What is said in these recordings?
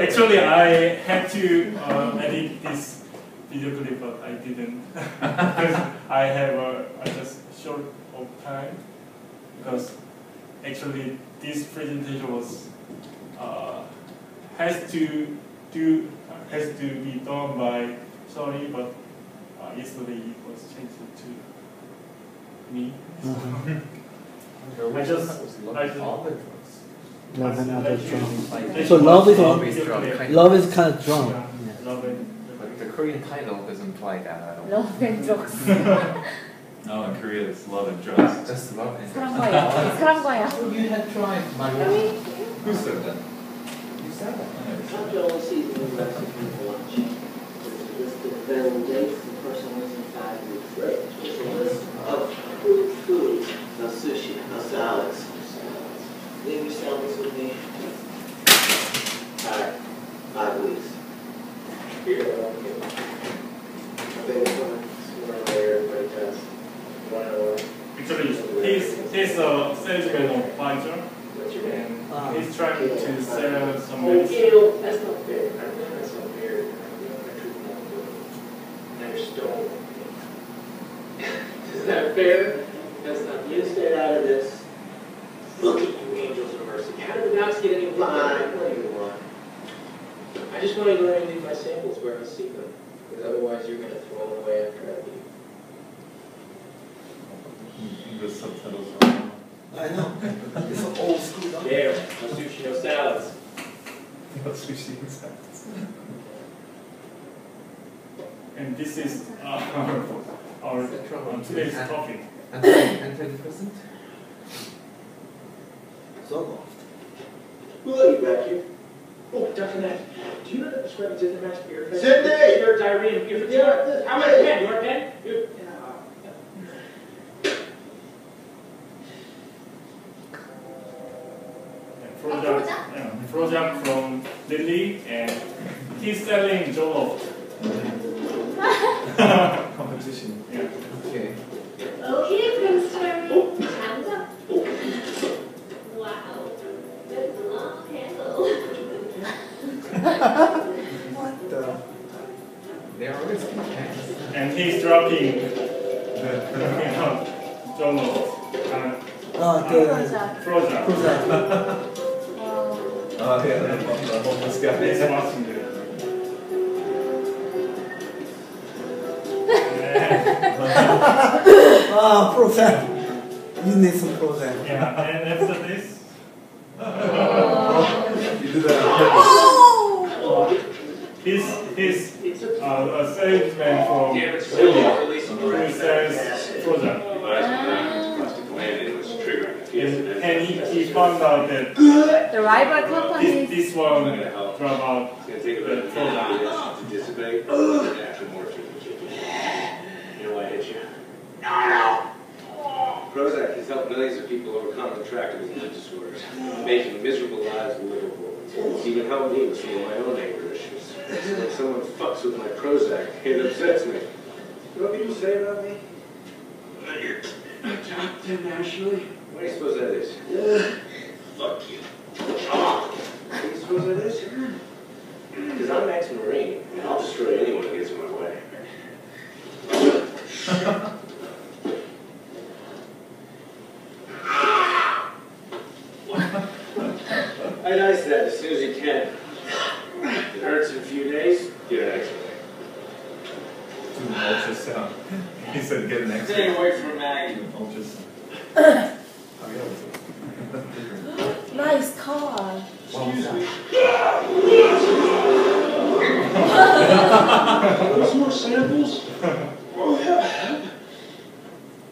Actually, I had to edit this video clip, but I didn't because I have just short of time. Because actually, this presentation was has to be done by sorry, but yesterday it was changed to me. I just love and other drums. So love is kind of drum. Yeah, love it. But the Korean title doesn't imply that at all. Love and drugs. No, in Korea it's love and drugs. Just love and 사랑 거야. 사랑 거야. You had tried marijuana. Who said that? You said that. After all season of Mexican for lunch, there's a list of available dates and person was in 5 weeks. There's a list of foods, no sushi, no salads. Leave your salads with me. Alright, 5 weeks. Here you go. I think somewhere there, everybody does. Actually, he's a salesman of Pfizer, and he's trying to sell some medicine. That's not fair. That's not fair. They're stolen. Is that fair? That's not. You stay out of this. Look at you, angels of mercy. How did the docs get any fine? What do you want? I just want you to let me leave my samples where I see them. Because otherwise you're going to throw them away after I leave. English subtitles are I know. It's an old school. There, no sushi, no salads. no sushi and salads. And this is our today's topic. Antidepressant? So loft. We'll let you back here. Oh, Dr. Knapp, do you know that prescribing Zithamax for your face? Sydney! Your diarrhea and your Yeah. How about a pen? You want a pen? Project from Delhi, and he's selling Jollof. Competition. Yeah. Okay. Okay, Prince Charming. Hands up. Wow. That's a long handle. What the? They're always cats. And he's dropping Jollof. Project. Oh yeah, the homeless guy. He's watching it. Prozac. You need some Prozac. Yeah, and after this, You did that on purpose. he's a salesman from Delhi who sells Project. And he found out that The rival companies. this one drove out It's going to take about 10 minutes to dissipate. After morphine kick in. You know why I hit you? No. Prozac has helped millions of people overcome intractable mood disorders, making miserable lives livable. It's even helped me with some of my own anger issues. So when someone fucks with my Prozac, it upsets me. You know what people say about me? That you're top 10 nationally. What do you suppose that is? Fuck you. What do you suppose that is? Because I'm ex-Marine, and I'll destroy anyone who gets in my way. I ice that as soon as you can. If it hurts in a few days, get an X-ray. Do an ultrasound. He said get an X-ray. Stay away from Maggie. Do an ultrasound. Nice car. Excuse me. Some more samples? Oh, yeah.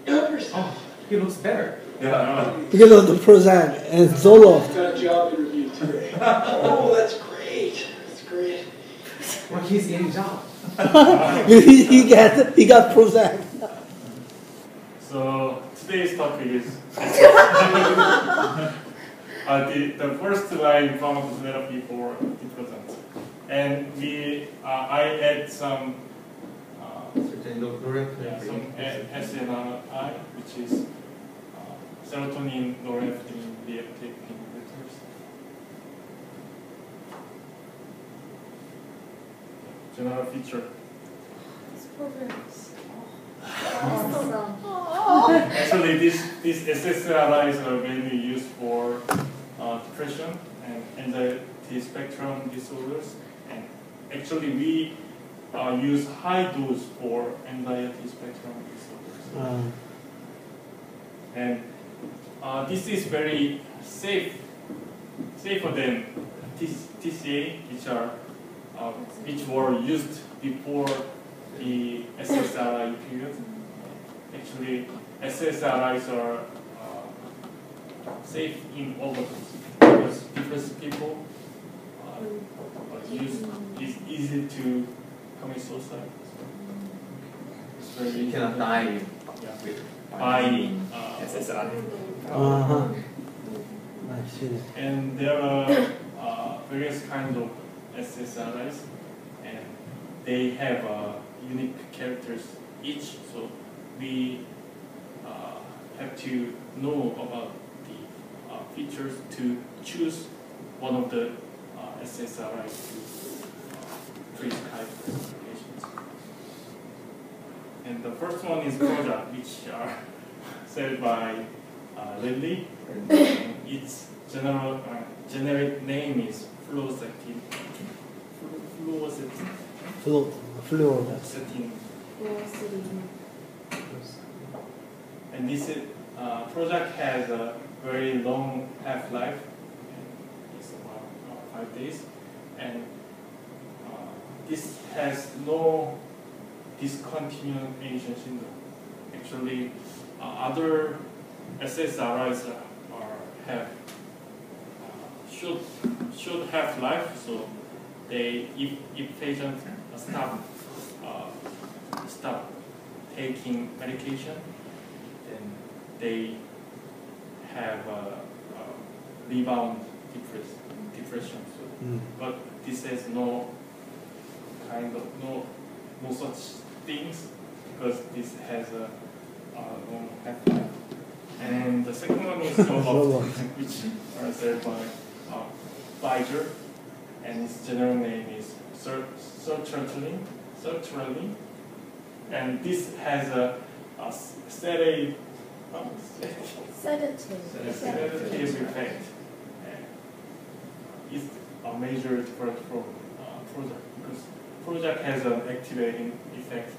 Help yourself. Oh, he looks better. Yeah. Because of the Prozac and Zoloft. Got a job interview today. Oh, that's great. That's great. Well, he's getting a job. he got Prozac. So today's topic is the first line pharmacotherapy for antidepressant, and I add some some SNRI, which is serotonin norepinephrine reuptake inhibitors. general feature. This program is Actually, these SSRIs are mainly used for depression and anxiety spectrum disorders. And actually, we use high dose for anxiety spectrum disorders. And this is very safer than TCA, which were used before the SSRI period. Actually, SSRIs are safe in overdose because depressed people it's easy to commit suicide. It's very You cannot die with by SSRI. I see. And there are various kinds of SSRIs, and they have unique characters each. So we have to know about the features to choose one of the SSRIs to prescribe patients. And the first one is Prozac, which are sold by Lilly. Its generic name is fluoxetine. Fluoxetine. And this Prozac has a very long half-life. It's about 5 days, and this has no discontinuation syndrome. Actually, other SSRIs have short half-life, so if patients stop taking medication, then they have rebound depression. So, but this has no such things because this has a long half-life. And the second one is Reuptake, which are sold by Pfizer, and its general name is Serotonin. And this has a sedative effect. It's a major difference from Prozac because Prozac has an activating effect,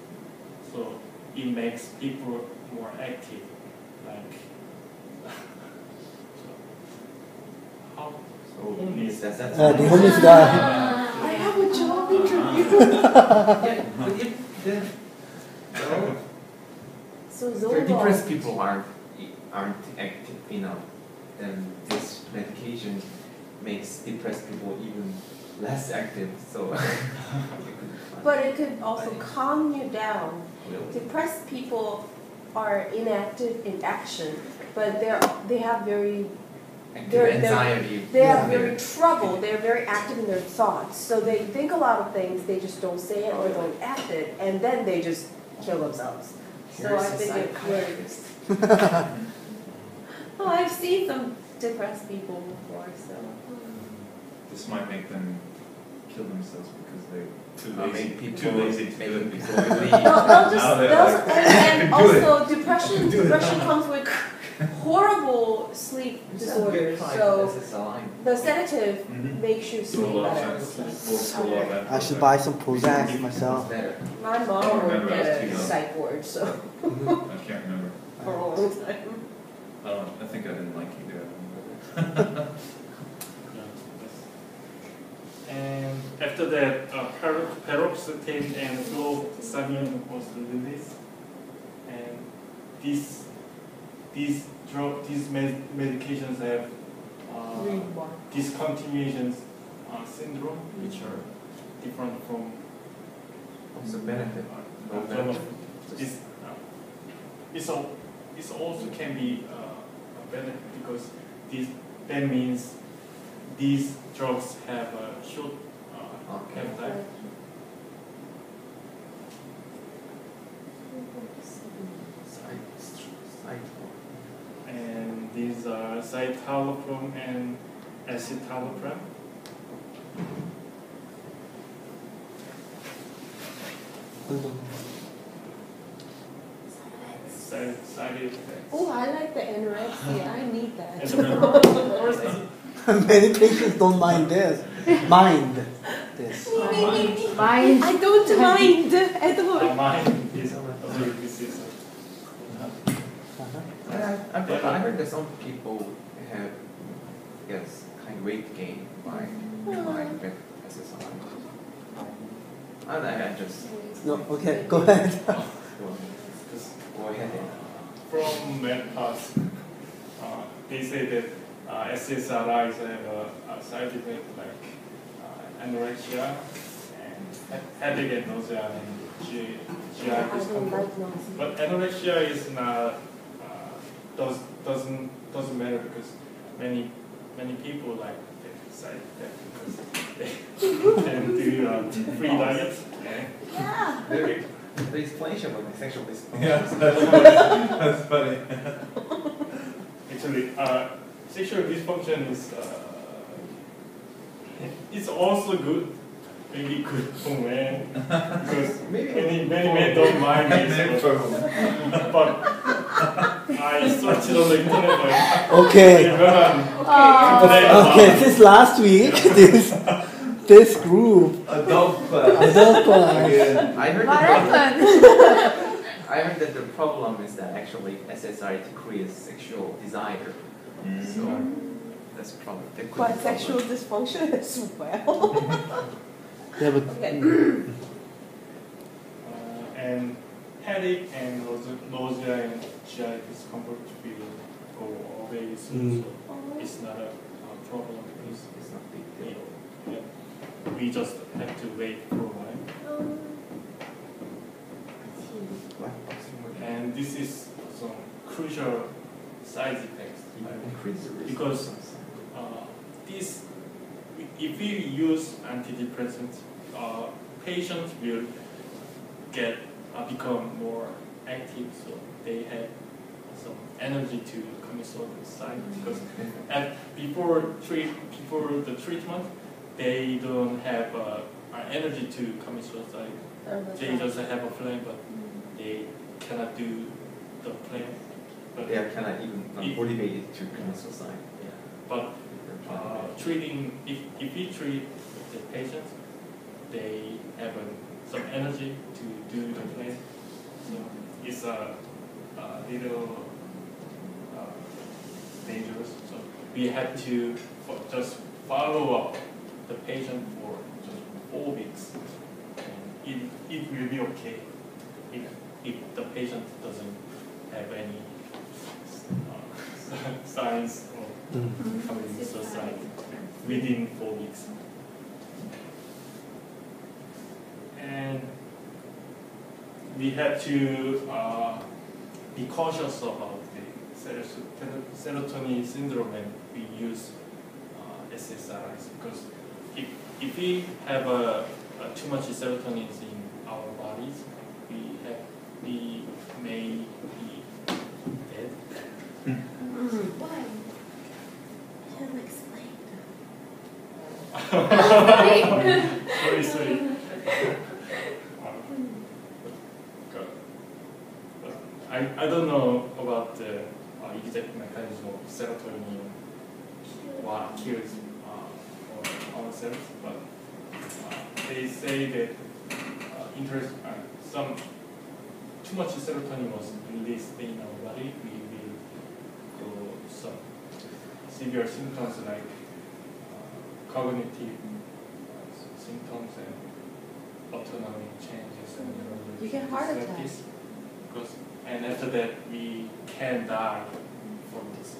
so it makes people more active. So means that's The homeless guy. I have a job interview. But if then So for depressed people aren't active enough, then this medication makes depressed people even less active. So But it could also calm you down. Depressed people are inactive in action, but they have very anxiety. They have very trouble. They're very active in their thoughts, so they think a lot of things. They just don't say it or don't act it, and then they just kill themselves. So I think it's very. Oh, I've seen some depressed people before, so. This might make them kill themselves because they're Maybe too lazy to do it. And also depression comes with horrible sleep disorders. So the sedative makes you sleep better. I should buy some Prozac myself. My mom worked at a psych ward, so I can't remember. for a long time. I think I didn't like either. And after that, paroxetine and fluoxetine was released, and these medications have discontinuation syndrome, which are different from. What's the benefit? This also can be a benefit because that means these drugs have a short half-life. And these are citalopram and escitalopram. Side effects. Oh, I like the anorexia. I need that. And the first is Many patients don't mind this. Mind this. Mind. I don't mind at all. mine is this is I heard that some people have, yes, kind of weight gain by trying SSRI. I just No, okay, go ahead. go ahead. from MedPass. They say that SSRIs have a side effect like anorexia and headache and nausea and GI I don't discomfort. like nausea. But anorexia is not doesn't matter because many people like the side effect because they can do free diets. Yeah. The explanation of the sexual dysfunction. Yeah, that's funny. Actually, sexual dysfunction is it's also good, maybe good for men because many men don't mind it. But I searched on the internet. Okay. Okay, since last week, this group, Adult class. adult class, Again. I heard What that happened? I heard that the problem is that actually SSRI decreases sexual desire. So that's a problem. That could But be sexual problem. dysfunction as well. yeah, but Okay. And headache and nausea and GI discomfort will go away soon. So it's not a problem. It's not big deal. Yeah. We just have to wait for a while. And this is some crucial side effects. Increase the risk. Because this, if we use antidepressants, patients will become more active, so they have some energy to commit suicide. Because before the treatment, they don't have energy to commit suicide. They just have a plan, but they cannot do the plan. But They are kind of even motivated to commit suicide. yeah. But if we treat the patients, they have some energy to do the plan. So it's a little dangerous. So we have to just follow up the patient for just 4 weeks, and it will be okay if the patient doesn't have any signs of committing suicide within 4 weeks. And we have to be cautious about the serotonin syndrome when we use SSRIs, because if we have too much serotonin in our bodies, we may be dead. Why? Can't explain. Sorry. I don't know about the exact mechanism of serotonin, what kills our cells, but they say that some too much serotonin was released in our body, we will go some severe symptoms like cognitive symptoms and autonomic changes and neurological You get heart disabilities. attacks. And after that, we can die from this.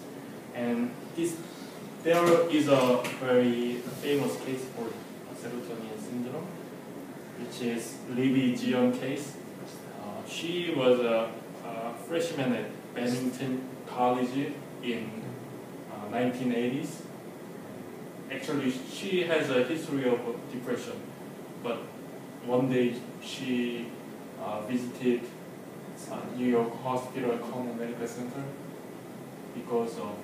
And there is a very famous case for serotonin syndrome, which is Libby Zion case. She was a freshman at Bennington College in 1980s. Actually, she has a history of depression, but one day she visited New York Hospital Common Medical Center because of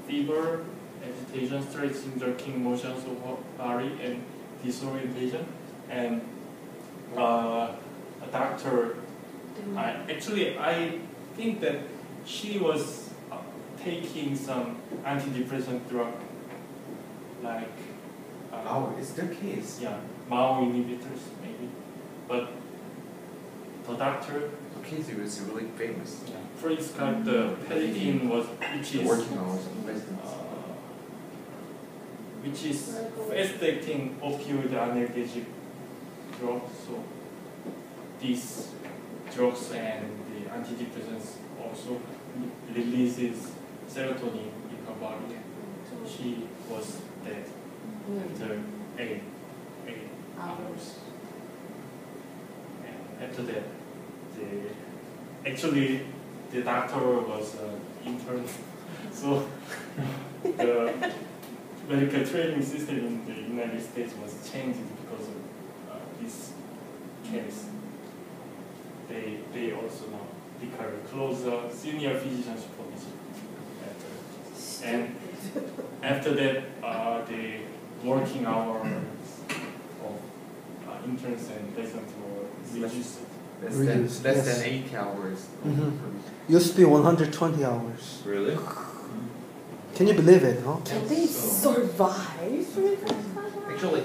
fever agitation, stretching, jerking motions of body, and disorientation. And a doctor, I think that she was taking some antidepressant drug, like it's the case. yeah, MAO inhibitors maybe, but the doctor He was really famous. prescribed the Pelican which is Working hours of residence. which is fast-acting opioid analgesic drug. So these drugs and the antidepressants also releases serotonin in her body. She was dead after 8 hours. And after that, the doctor was an intern. So the medical training system in the United States was changed because of this case. They also now become closer senior physician's position. And after that, the working hours of interns and residents were reduced. Less Yes. than 8 hours. Used to be 120 hours. Really? Can you believe it, huh? Can they survive for the first 5 hours? Actually,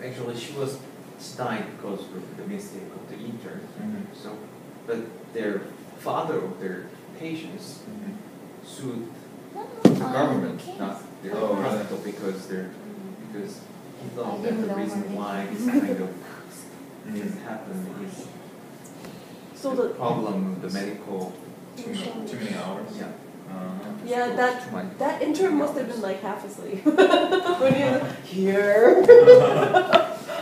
actually she was dying because of the mistake of the intern. So, but their father of their patients sued the government, not their hospital, because he thought that the reason why this kind of things happen is So the the problem with the medical. Too many hours? Yeah. yeah Too much. that intern must have been like half asleep when he was here.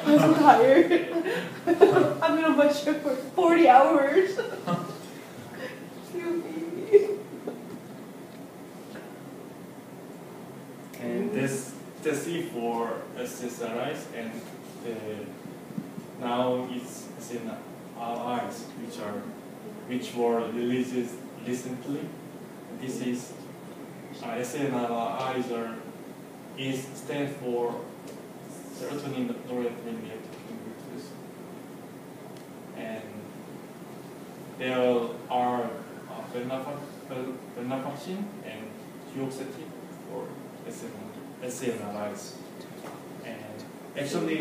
I'm so tired. I'm in a my shift for 40 hours. Excuse me. And that's it for SSRIs, and now it's SNRIs, which were released recently. This is SNRIs stands for serotonin norepinephrine reuptake inhibitors, and there are venlafaxine and duoxetine for SNRIs. And actually,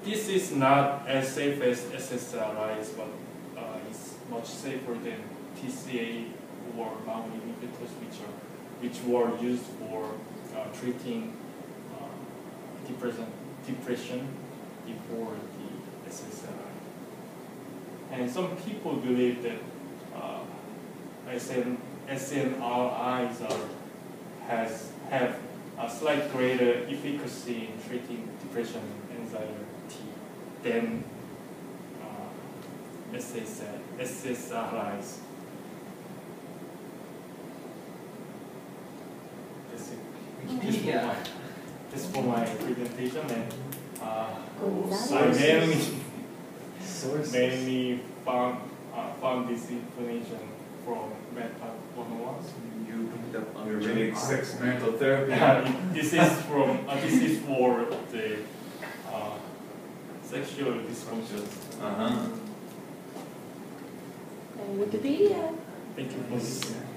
this is not as safe as SSRIs, but it's much safer than TCA or MAO inhibitors, which were used for treating depression before the SSRI. And some people believe that SNRIs have a slight greater efficacy in treating depression and anxiety than SSRIs. That's for my presentation, and I mainly found this information from MedPac 101. You picked up on You're reading experimental therapy. This is for the sexual dysfunctions. And Wikipedia. Thank you for listening.